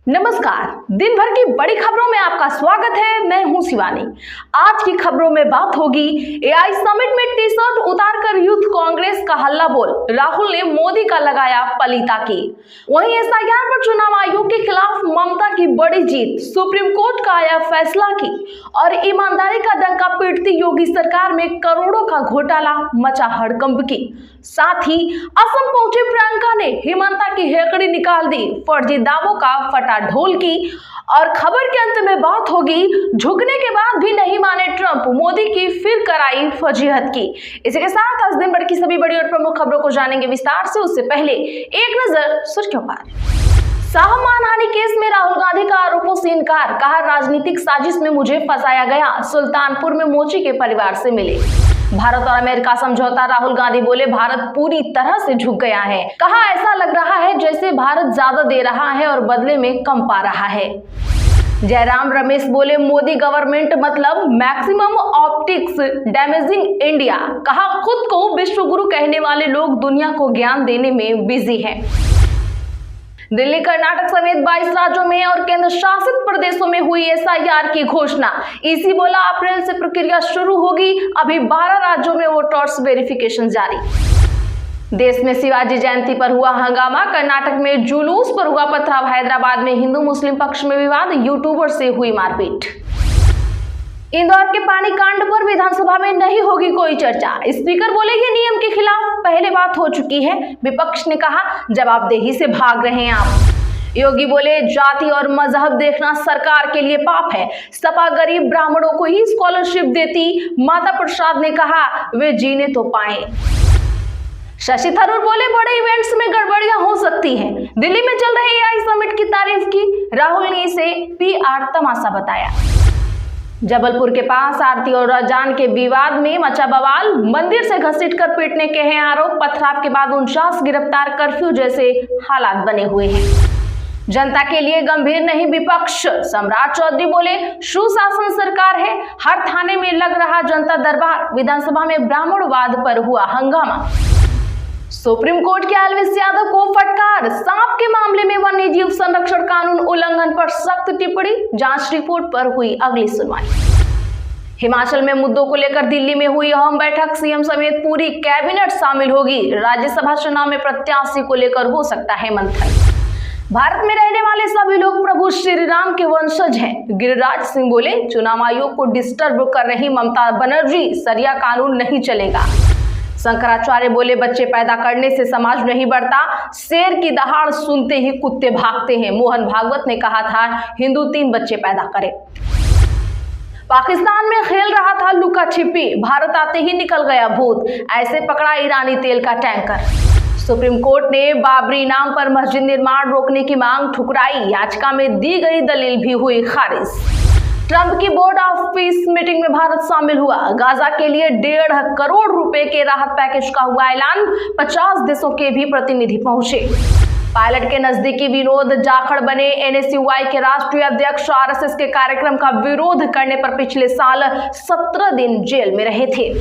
नमस्कार। दिन भर की बड़ी खबरों में आपका स्वागत है। मैं हूं शिवानी। आज की खबरों में बात होगी एआई समिट में टी शर्ट उतारकर यूथ कांग्रेस का हल्ला बोल, राहुल ने मोदी का लगाया पलीता की। वहीं एसआईआर पर चुनाव आयोग के खिलाफ ममता की बड़ी जीत, सुप्रीम कोर्ट का आया फैसला की और ईमानदारी का डंका पीटती योगी सरकार में करोड़ों का घोटाला मचा हड़कंप की। साथ ही असम पहुंची प्रियंका ने हिमंता की हेकड़ी निकाल दी, फर्जी दावों का फटा ढोल की। और खबर के अंत में बात होगी झुकने के बाद भी नहीं माने ट्रंप, मोदी की फिर कराई फजीहत की। इसी के साथ आज दिन भर की सभी बड़ी और प्रमुख खबरों को जानेंगे विस्तार से। उससे पहले एक नजर सुर्खियों पर। शाह मानहानि केस में राहुल गांधी का आरोपों से इनकार, कहा राजनीतिक साजिश में मुझे फंसाया गया, सुल्तानपुर में मोची के परिवार से मिले। भारत और अमेरिका समझौता, राहुल गांधी बोले भारत पूरी तरह से झुक गया है, कहा ऐसा लग रहा है जैसे भारत ज्यादा दे रहा है और बदले में कम पा रहा है। जयराम रमेश बोले मोदी गवर्नमेंट मतलब मैक्सिमम ऑप्टिक्स डैमेजिंग इंडिया, कहा खुद को विश्व गुरु कहने वाले लोग दुनिया को ज्ञान देने में बिजी हैं। दिल्ली, कर्नाटक समेत 22 राज्यों में और केंद्र शासित प्रदेशों में हुई एसआईआर की घोषणा। ईसी बोला अप्रैल से प्रक्रिया शुरू होगी, अभी 12 राज्यों में वोटर्स वेरिफिकेशन जारी। देश में शिवाजी जयंती पर हुआ हंगामा, कर्नाटक में जुलूस पर हुआ पथराव, हैदराबाद में हिंदू मुस्लिम पक्ष में विवाद, यूट्यूबर से हुई मारपीट। इंदौर के पानी कांड पर विधानसभा में नहीं होगी कोई चर्चा, स्पीकर बोले ये नियम के खिलाफ पहले बात हो चुकी है। विपक्ष ने कहा जवाबदेही से भाग रहे हैं आप। योगी बोले जाति और मजहब देखना सरकार के लिए पाप है, सपा गरीब ब्राह्मणों को ही स्कॉलरशिप देती, माता प्रसाद ने कहा वे जीने तो पाए। शशि थरूर बोले बड़े इवेंट्स में गड़बड़ियां हो सकती हैं, दिल्ली में चल रहे एआई समिट की तारीफ की, राहुल ने इसे पीआर तमाशा बताया। जबलपुर के पास आरती और अजान के विवाद में मचा बवाल, मंदिर से घसीटकर पीटने के हैं आरोप, पथराव के बाद 49 गिरफ्तार, कर्फ्यू जैसे हालात बने हुए हैं। जनता के लिए गंभीर नहीं विपक्ष, सम्राट चौधरी बोले सुशासन सरकार है, हर थाने में लग रहा जनता दरबार, विधानसभा में ब्राह्मणवाद पर हुआ हंगामा। सुप्रीम कोर्ट के एलवीस यादव को फटकार, सांप के मामले में वन्य जीव संरक्षण कानून उल्लंघन पर सख्त टिप्पणी, जांच रिपोर्ट पर हुई अगली सुनवाई। हिमाचल में मुद्दों को लेकर दिल्ली में हुई अहम बैठक, सीएम समेत पूरी कैबिनेट शामिल होगी, राज्यसभा चुनाव में प्रत्याशी को लेकर हो सकता है मंथन। भारत में रहने वाले सभी लोग प्रभु श्री राम के वंशज हैं, गिरिराज सिंह बोले चुनाव आयोग को डिस्टर्ब कर रही ममता बनर्जी, सरिया कानून नहीं चलेगा। शंकराचार्य बोले बच्चे पैदा करने से समाज नहीं बढ़ता, शेर की दहाड़ सुनते ही कुत्ते भागते हैं, मोहन भागवत ने कहा था हिंदू 3 बच्चे पैदा करे। पाकिस्तान में खेल रहा था लुका छिपी, भारत आते ही निकल गया भूत, ऐसे पकड़ा ईरानी तेल का टैंकर। सुप्रीम कोर्ट ने बाबरी नाम पर मस्जिद निर्माण रोकने की मांग ठुकराई, याचिका में दी गई दलील भी हुई खारिज। ट्रंप की बोर्ड ऑफ पीस मीटिंग में भारत शामिल हुआ, गाजा के लिए 1.5 करोड़ रुपए के राहत पैकेज का हुआ ऐलान, 50 देशों के भी प्रतिनिधि पहुंचे। पायलट के नजदीकी विनोद जाखड़ बने एनएसयूआई के राष्ट्रीय अध्यक्ष, आरएसएस के कार्यक्रम का विरोध करने पर पिछले साल 17 दिन जेल में रहे थे।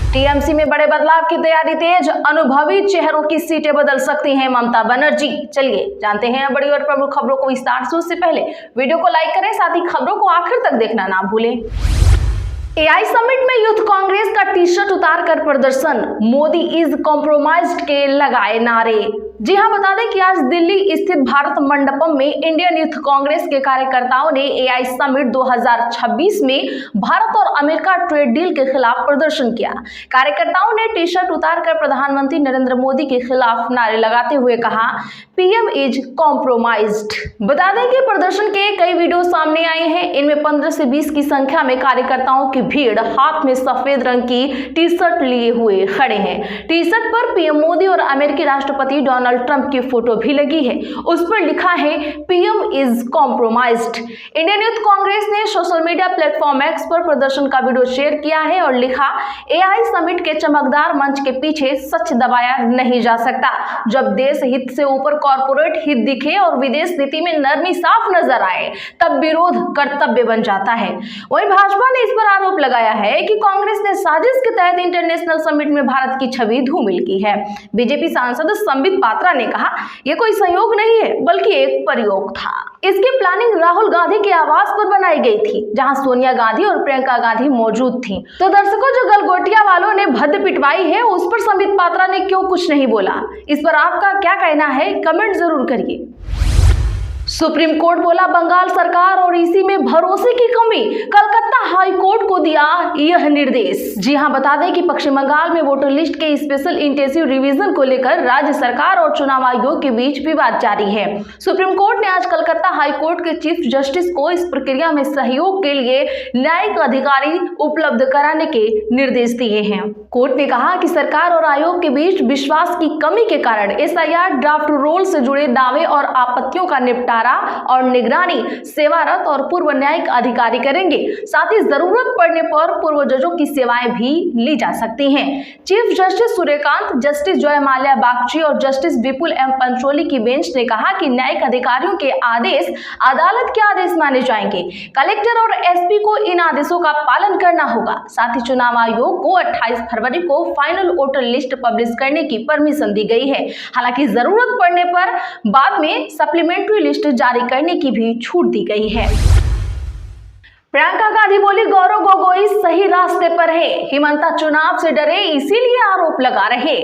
टीएमसी में बड़े बदलाव की तैयारी तेज, अनुभवी चेहरों की सीटें बदल सकती हैं ममता बनर्जी। चलिए जानते हैं बड़ी और प्रमुख खबरों को विस्तार से। उससे पहले वीडियो को लाइक करें, साथ ही खबरों को आखिर तक देखना ना भूलें। एआई समिट में यूथ कांग्रेस का टी शर्ट उतारकर प्रदर्शन, मोदी इज कॉम्प्रोमाइज्ड के लगाए नारे। जी हां, बता दें कि आज दिल्ली स्थित भारत मंडपम में इंडियन यूथ कांग्रेस के कार्यकर्ताओं ने एआई समिट 2026 में भारत और अमेरिका ट्रेड डील के खिलाफ प्रदर्शन किया। कार्यकर्ताओं ने टी शर्ट उतारकर प्रधानमंत्री नरेंद्र मोदी के खिलाफ नारे लगाते हुए कहा पीएम इज कॉम्प्रोमाइज्ड। बता दें कि प्रदर्शन के कई वीडियो सामने आए हैं, इनमें 15 से 20 की संख्या में कार्यकर्ताओं की भीड़ हाथ में सफेद रंग की टी शर्ट लिए हुए खड़े हैं। टी शर्ट पर पीएम मोदी और अमेरिकी राष्ट्रपति डोनाल्ड ट्रंप की फोटो भी लगी है, उस पर लिखा है PM is compromised. Indian youth Congress ने सोशल मीडिया प्लेटफॉर्म एक्स पर प्रदर्शन का वीडियो शेयर किया है और लिखा एआई समिट के चमकदार मंच के पीछे सच दबाया नहीं जा सकता। जब देश हित से ऊपर कॉर्पोरेट हित दिखे और विदेश नीति में नरमी साफ नजर आए, तब विरोध कर्तव्य बन जाता है। वहीं भाजपा ने इस पर आरोप लगाया है कि कांग्रेस ने साजिश के तहत इंटरनेशनल समिट में भारत की छवि धूमिल की है। बीजेपी सांसद संबित पात्रा पात्रा ने कहा, यह कोई संयोग नहीं है बल्कि एक प्रयोग था। इसकी प्लानिंग राहुल गांधी के आवास पर बनाई गई थी, जहां सोनिया गांधी और प्रियंका गांधी मौजूद थी। तो दर्शकों, जो गलगोटिया वालों ने भद्द पिटवाई है, उस पर संबित पात्रा ने क्यों कुछ नहीं बोला? इस पर आपका क्या कहना है? कमेंट जरूर करिए। सुप्रीम कोर्ट बोला, बंगाल सरकार और इसी में भरोसे की कमी, कलकत्ता हाई कोर्ट को दिया यह निर्देश। जी हां, बता दें कि पश्चिम बंगाल में वोटर लिस्ट के स्पेशल इंटेंसिव रिवीजन को लेकर राज्य सरकार और चुनाव आयोग के बीच विवाद जारी है। सुप्रीम कोर्ट ने आज कलकत्ता हाई कोर्ट के चीफ जस्टिस को इस प्रक्रिया में सहयोग के लिए न्यायिक अधिकारी उपलब्ध कराने के निर्देश दिए हैं। कोर्ट ने कहा कि सरकार और आयोग के बीच विश्वास की कमी के कारण SIR ड्राफ्ट रोल से जुड़े दावे और आपत्तियों का निपटारा और निगरानी सेवारत और पूर्व न्यायिक अधिकारी करेंगे। साथ ही जरूरत पड़ने पर पूर्व जजों की सेवाएं भी ली जा सकती हैं। चीफ जस्टिस सूर्यकांत, जस्टिस जय माल्या बागची और जस्टिस विपुल एम पंचोली की बेंच ने कहा कि न्यायिक अधिकारियों के आदेश अदालत के आदेश माने जाएंगे। कलेक्टर और SP को इन आदेशों का पालन करना होगा। साथ ही चुनाव आयोग को 28 फरवरी को फाइनल वोटर लिस्ट पब्लिश करने की परमिशन दी गई है। हालांकि जरूरत पड़ने पर बाद में सप्लीमेंट्री लिस्ट जारी करने की भी छूट दी गई है। प्रियंका गांधी बोली, गौरव गोगोई सही रास्ते पर है, हिमंता चुनाव से डरे इसीलिए आरोप लगा रहे।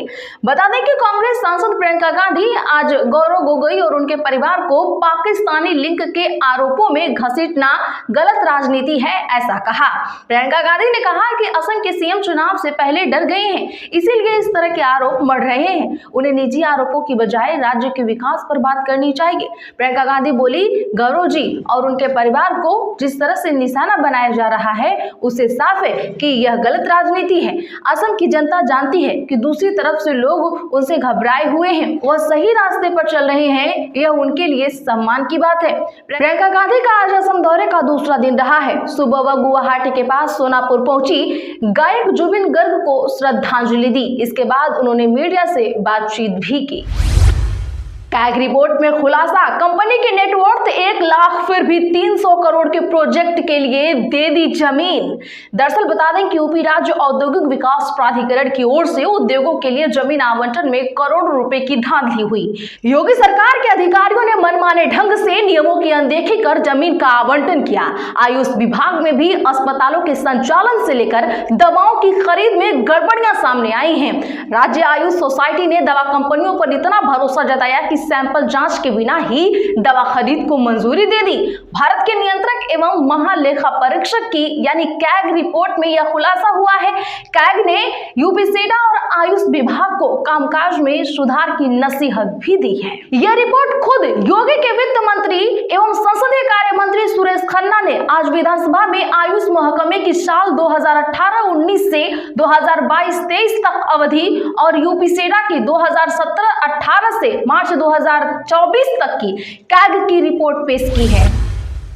बता दें कि कांग्रेस सांसद प्रियंका गांधी आज गौरव गोगोई और उनके परिवार को पाकिस्तानी लिंक के आरोपों में घसीटना गलत राजनीति है, ऐसा कहा। प्रियंका गांधी ने कहा कि असम के CM चुनाव से पहले डर गए हैं, इसीलिए इस तरह के आरोप बढ़ रहे हैं। उन्हें निजी आरोपों की बजाय राज्य के विकास पर बात करनी चाहिए। प्रियंका गांधी बोली, गौरव जी और उनके परिवार को जिस तरह से निशाना बनाया जा रहा है, उससे साफ है कि यह गलत राजनीति है। असम की जनता जानती है कि दूसरी तरफ से लोग उनसे घबराए हुए हैं, वह सही रास्ते पर चल रहे हैं, यह उनके लिए सम्मान की बात है। प्रियंका गांधी का आज असम दौरे का दूसरा दिन रहा है। सुबह वह गुवाहाटी के पास सोनापुर पहुंची, गायक जुबिन गर्ग को श्रद्धांजलि दी। इसके बाद उन्होंने मीडिया से बातचीत भी की। कैग रिपोर्ट में खुलासा, कंपनी की नेटवर्थ 1 लाख फिर भी 300 करोड़ के प्रोजेक्ट के लिए दे दी जमीन। दरअसल बता दें कि यूपी राज्य औद्योगिक विकास प्राधिकरण की ओर से उद्योगों के लिए जमीन आवंटन में करोड़ों रुपए की धांधली हुई। योगी सरकार के अधिकारियों ने मनमाने ढंग से नियमों की अनदेखी कर जमीन का आवंटन किया। आयुष विभाग में भी अस्पतालों के संचालन से लेकर दवाओं की खरीद में गड़बड़ियां सामने आई हैं। राज्य आयुष सोसाइटी ने दवा कंपनियों पर इतना भरोसा जताया कि सैंपल जांच के बिना ही दवा खरीद को मंजूरी दे दी। भारत के नियंत्रक एवं महालेखा परीक्षक की यानी कैग रिपोर्ट में यह खुलासा हुआ है। कैग ने यूपीसेडा और आयुष विभाग को कामकाज में सुधार की नसीहत भी दी है। यह रिपोर्ट खुद योगी के वित्त मंत्री एवं संसदीय कार्य मंत्री सुरेश खन्ना ने आज विधानसभा में आयुष महकमे की साल 2018-19 से 2022-23 तक अवधि और यूपीसेडा की 2017-18 से मार्च 2024 तक की कैग की रिपोर्ट पेश की है।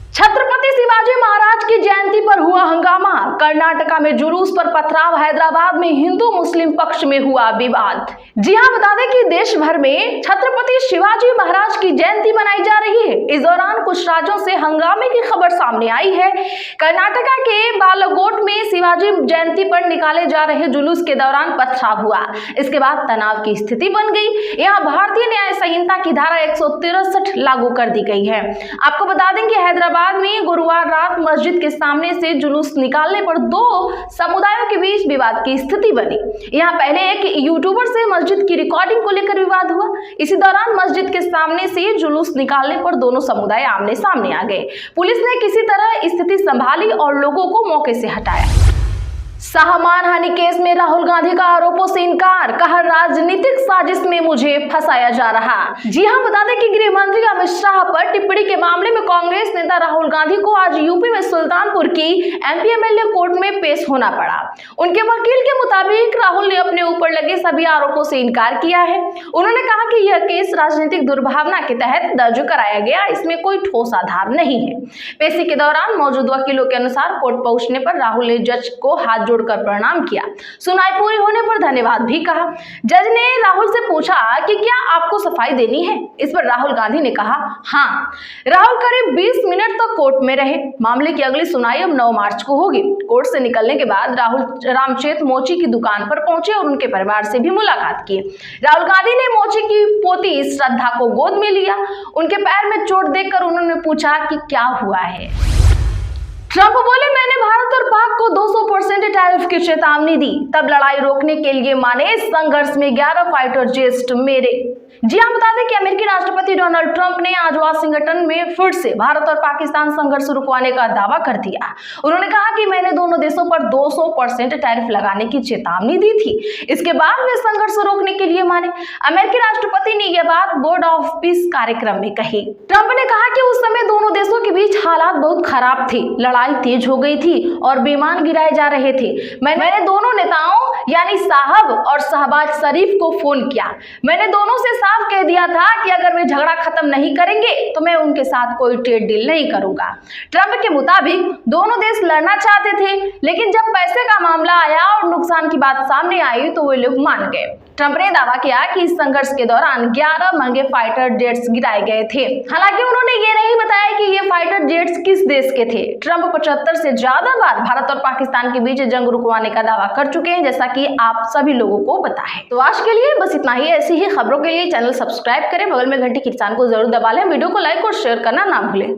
छत्रपति शिवाजी महाराज की जयंती पर हुआ हंगामा, कर्नाटका में जुलूस पर पथराव, हैदराबाद में हिंदू मुस्लिम पक्ष में हुआ विवाद। जी हां, बता दें कि देश भर में छत्रपति शिवाजी महाराज की जयंती मनाई जा रही है। इस दौरान कुछ राज्यों से हंगामे की खबर सामने आई है। कर्नाटका के बालाकोट में शिवाजी जयंती पर निकाले जा रहे जुलूस के दौरान पथराव हुआ। इसके बाद तनाव की स्थिति बन गई। यहाँ भारतीय न्याय संहिता की धारा 163 लागू कर दी गई है। आपको बता दें कि हैदराबाद में गुरुवार रात मस्जिद के सामने से जुलूस निकालने पर 2 समुदायों के बीच विवाद की स्थिति बनी। यहाँ पहले एक यूट्यूबर से मस्जिद की रिकॉर्डिंग को लेकर विवाद हुआ। इसी दौरान मस्जिद के सामने से जुलूस निकालने पर दोनों समुदाय आमने सामने आ गए। पुलिस ने किसी तरह स्थिति संभाली और लोगों को मौके से हटाया। शाह मानहानि केस में राहुल गांधी का आरोपों से इनकार, कहा राजनीतिक साजिश में मुझे फंसाया जा रहा। जी हां, बता दें कि गृह मंत्री अमित शाह पर टिप्पणी के मामले में कांग्रेस नेता राहुल गांधी को आज यूपी में सुल्तानपुर की MP MLA कोर्ट में पेश होना पड़ा। उनके वकील के मुताबिक राहुल ने अपने ऊपर लगे सभी आरोपों से इनकार किया है। उन्होंने कहा कि यह केस राजनीतिक दुर्भावना के तहत दर्ज कराया गया, इसमें कोई ठोस आधार नहीं है। पेशी के दौरान मौजूद वकीलों के अनुसार कोर्ट पहुंचने पर राहुल ने जज को हाथ जोड़कर प्रणाम किया। सुनवाई पूरी होने पर धन्यवाद भी कहा। जज ने राहुल से पूछा कि क्या आपको सफाई देनी है। इस पर राहुल गांधी ने कहा हाँ। राहुल करीब करीब 20 मिनट तक कोर्ट में रहे। मामले की अगली सुनवाई अब 9 मार्च को होगी। कोर्ट से निकलने के बाद राहुल रामचेत मोची की दुकान पर पहुंचे और उनके परिवार से भी मुलाकात की। राहुल गांधी ने मोची की पोती श्रद्धा को गोद में लिया। उनके पैर में चोट देखकर उन्होंने पूछा कि क्या हुआ है। ट्रंप बोले, मैंने भारत और पाक को 200% टैरिफ की चेतावनी दी, तब लड़ाई रोकने के लिए माने संघर्ष में 11 फाइटर जेट मेरे। जी हाँ, बता दें कि अमेरिकी राष्ट्रपति डोनाल्ड ट्रंप ने आज वाशिंगटन में फिर से भारत और पाकिस्तान संघर्ष रुकवाने का दावा कर दिया। उन्होंने कहा कि मैंने दोनों देशों पर 200% टैरिफ लगाने की चेतावनी दी थी, इसके बाद वे संघर्ष रोकने के लिए माने। अमेरिकी राष्ट्रपति ने यह बात बोर्ड ऑफ पीस कार्यक्रम में कही। ट्रंप ने कहा कि उस समय दोनों देशों के बीच हालात बहुत खराब थे, लड़ाई तेज हो गई थी और विमान गिराए जा रहे थे। मैंने दोनों नेताओं यानी साहब और शहबाज शरीफ को फोन किया। मैंने दोनों से साफ कह दिया था कि अगर वे झगड़ा खत्म नहीं करेंगे तो मैं उनके साथ कोई ट्रेड डील नहीं करूंगा। ट्रंप के मुताबिक दोनों देश लड़ना चाहते थे, लेकिन जब पैसे का मामला आया और नुकसान की बात सामने आई तो वे लोग मान गए। ट्रंप ने दावा किया कि इस संघर्ष के दौरान 11 महंगे फाइटर जेट्स गिराए गए थे। हालांकि उन्होंने ये नहीं बताया कि ये फाइटर जेट्स किस देश के थे। ट्रंप 75 से ज्यादा बार भारत और पाकिस्तान के बीच जंग रुकवाने का दावा कर चुके हैं, जैसा कि आप सभी लोगों को पता है। तो आज के लिए बस इतना ही। ऐसी ही खबरों के लिए चैनल सब्सक्राइब करें, बगल में घंटी की निशान को जरूर दबा लें, वीडियो को लाइक और शेयर करना ना भूलें।